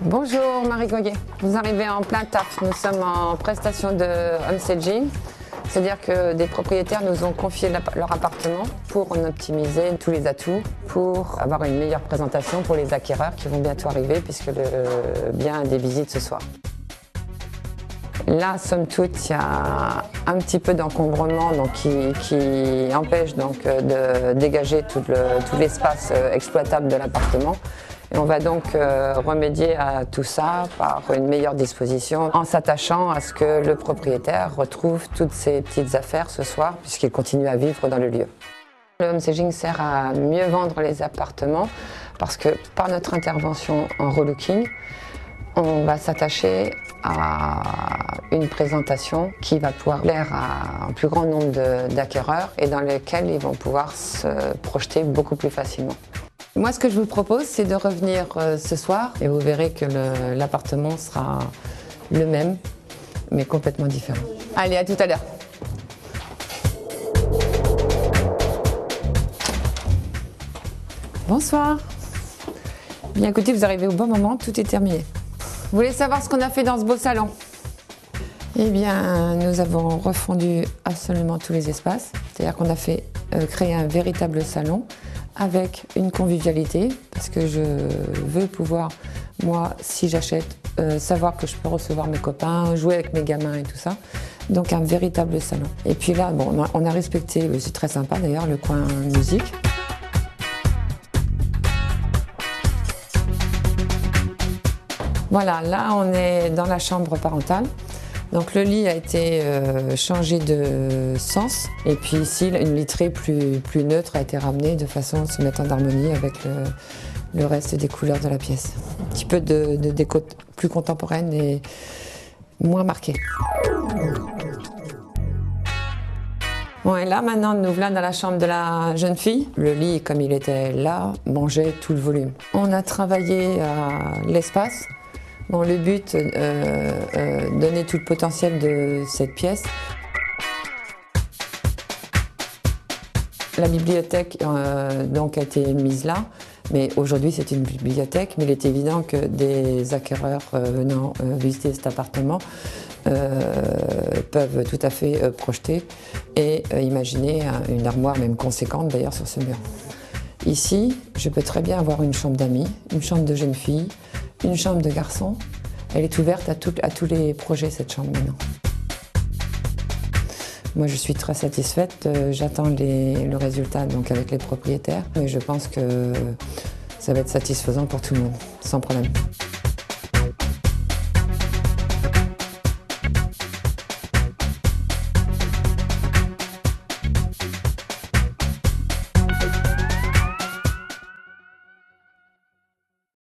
Bonjour Marie Goguet, vous arrivez en plein taf. Nous sommes en prestation de homestaging, c'est-à-dire que des propriétaires nous ont confié leur appartement pour en optimiser tous les atouts, pour avoir une meilleure présentation pour les acquéreurs qui vont bientôt arriver puisque le bien a des visites ce soir. Là, somme toute, il y a un petit peu d'encombrement qui empêche de dégager tout l'espace exploitable de l'appartement. Et on va donc remédier à tout ça par une meilleure disposition en s'attachant à ce que le propriétaire retrouve toutes ses petites affaires ce soir puisqu'il continue à vivre dans le lieu. Le homestaging sert à mieux vendre les appartements parce que par notre intervention en relooking, on va s'attacher à une présentation qui va pouvoir plaire à un plus grand nombre d'acquéreurs et dans lesquels ils vont pouvoir se projeter beaucoup plus facilement. Moi, ce que je vous propose, c'est de revenir ce soir et vous verrez que l'appartement sera le même, mais complètement différent. Allez, à tout à l'heure. Bonsoir. Bien écoutez, vous arrivez au bon moment, tout est terminé. Vous voulez savoir ce qu'on a fait dans ce beau salon? Eh bien, nous avons refondu absolument tous les espaces. C'est-à-dire qu'on a créé un véritable salon avec une convivialité, parce que je veux pouvoir, moi, si j'achète, savoir que je peux recevoir mes copains, jouer avec mes gamins et tout ça. Donc un véritable salon. Et puis là, bon, on a respecté, c'est très sympa d'ailleurs, le coin musique. Voilà, là on est dans la chambre parentale. Donc le lit a été changé de sens et puis ici une literie plus neutre a été ramenée de façon à se mettre en harmonie avec le reste des couleurs de la pièce. Un petit peu de déco plus contemporaine et moins marquée. Bon, et là maintenant nous voilà dans la chambre de la jeune fille. Le lit, comme il était là, mangeait tout le volume. On a travaillé à l'espace. Bon, le but, donner tout le potentiel de cette pièce. La bibliothèque donc a été mise là, mais aujourd'hui c'est une bibliothèque, mais il est évident que des acquéreurs venant visiter cet appartement peuvent tout à fait projeter et imaginer une armoire même conséquente d'ailleurs sur ce mur. Ici, je peux très bien avoir une chambre d'amis, une chambre de jeune fille, une chambre de garçon. Elle est ouverte à tous les projets, cette chambre maintenant. Moi, je suis très satisfaite. J'attends le résultat donc, avec les propriétaires. Mais je pense que ça va être satisfaisant pour tout le monde, sans problème.